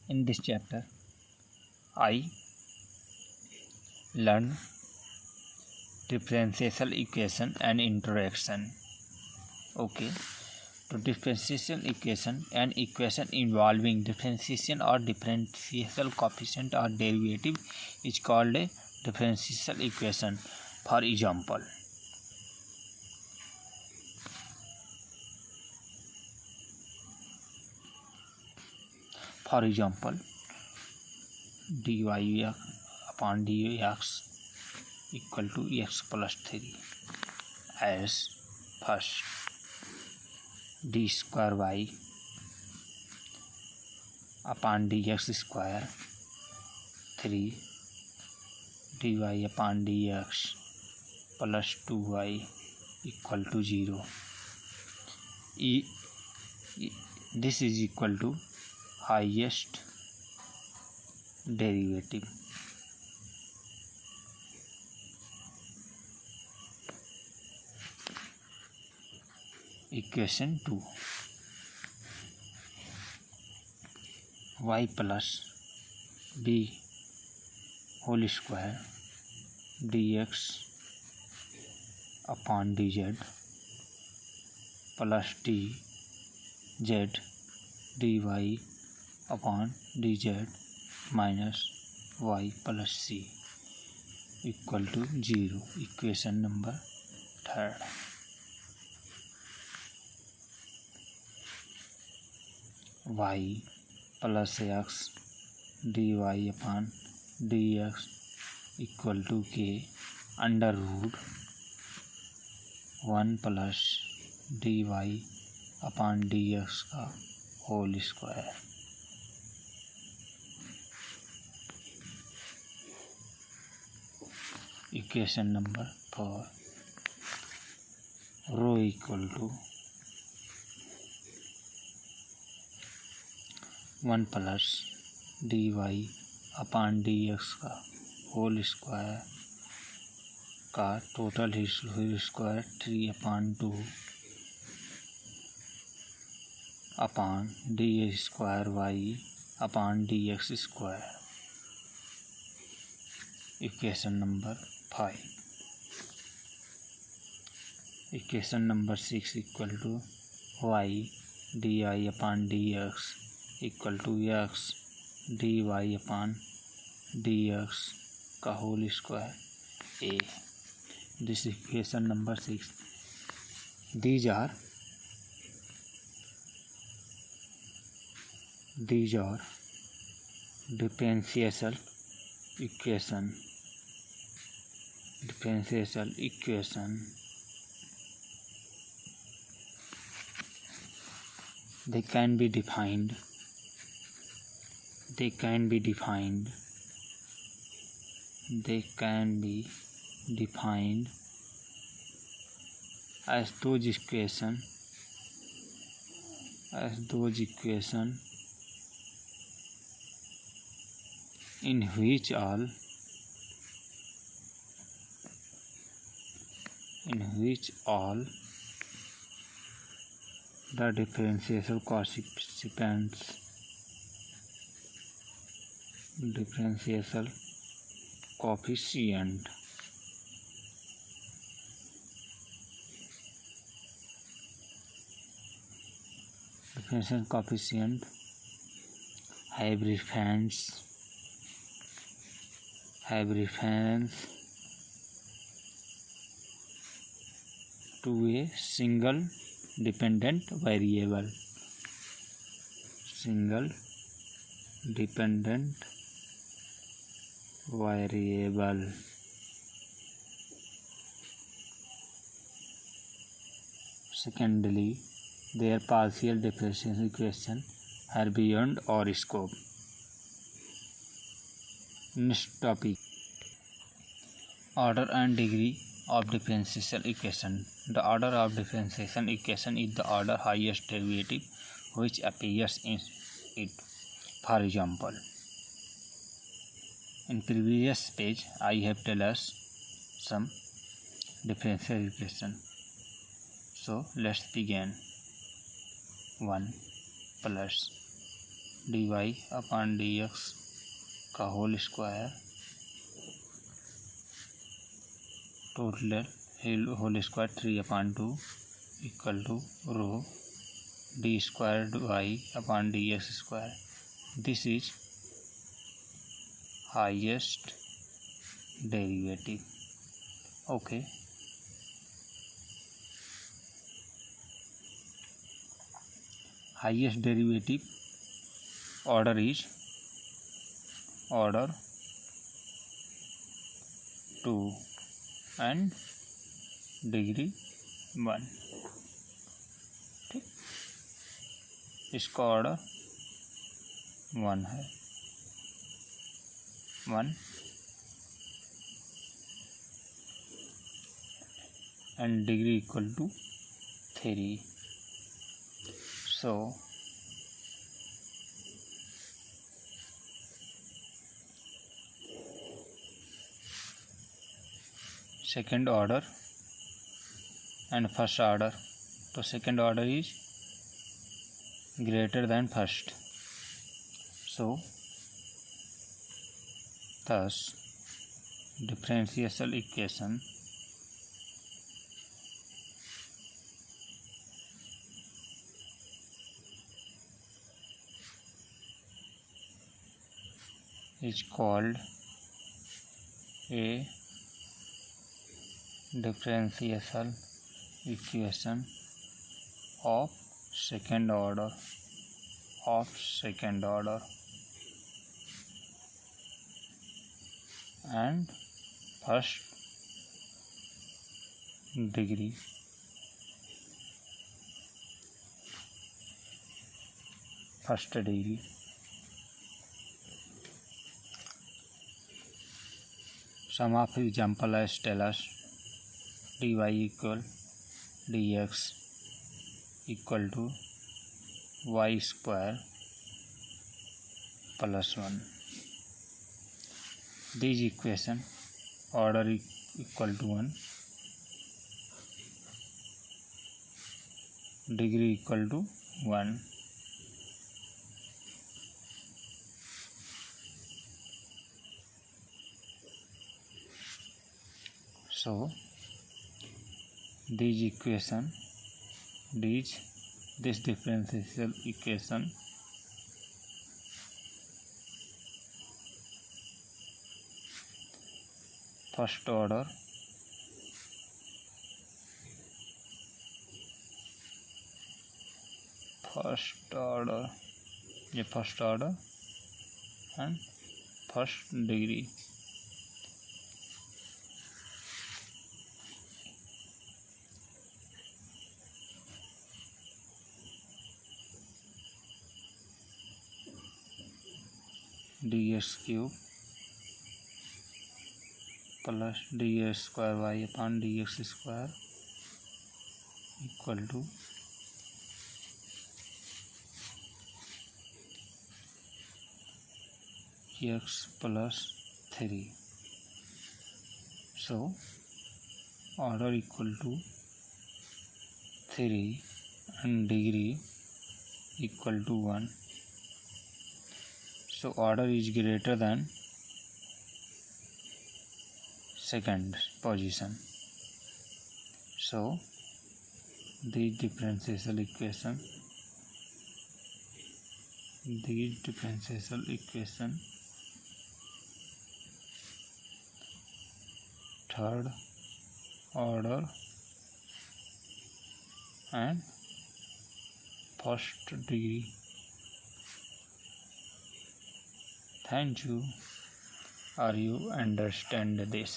In this chapter, I learned differential equation and introduction. Okay, to differential equation, an equation involving differentiation or differential coefficient or derivative is called a differential equation. For example, dy upon dx equal to x plus 3 as first d square y upon dx square 3 dy upon dx plus 2y equal to 0. This is equal to highest derivative. Equation 2, y plus b whole square dx upon dz plus dz dy upon dz minus y plus c equal to 0. Equation number 3. Y plus x dy upon dx equal to k under root 1 plus dy upon dx का whole square. Equation number 4, rho equal to 1 plus dy upon dx का whole square का total whole square 3 upon 2 upon d square y upon dx square. Equation number 5. Equation number 6 equal to y dy upon dx equal to x dy upon dx का whole square a. This is equation number 6. These are differential equation. They can be defined as those equation in which all the differential coefficient have reference to a single dependent variable. Secondly, their partial differential equation are beyond our scope. Next topic, order and degree of differential equation. The order of differential equation is the order highest derivative which appears in it. For example, in previous page I have tell us some differential equation. So let's begin. 1 plus dy upon dx का whole square total whole square 3/2 equal to rho D square y upon dx square. This is highest derivative. Okay. Highest derivative order is order 2 and degree 1. ठीक, इसका order 1 है, 1 and degree equal to 3. So second order and first order, तो second order is greater than first. So thus differential equation is called a differential equation of second order and first degree. Some of example as tell us dy equal dx equal to y square plus 1. These equation order equal to 1, degree equal to 1. So this differential equation first order and first degree. dx cube plus dx square y upon dx square equal to x plus 3. So order equal to 3 and degree equal to 1. So order is greater than second position. So these differential equation third order and first degree. Thank you. Are you understand this?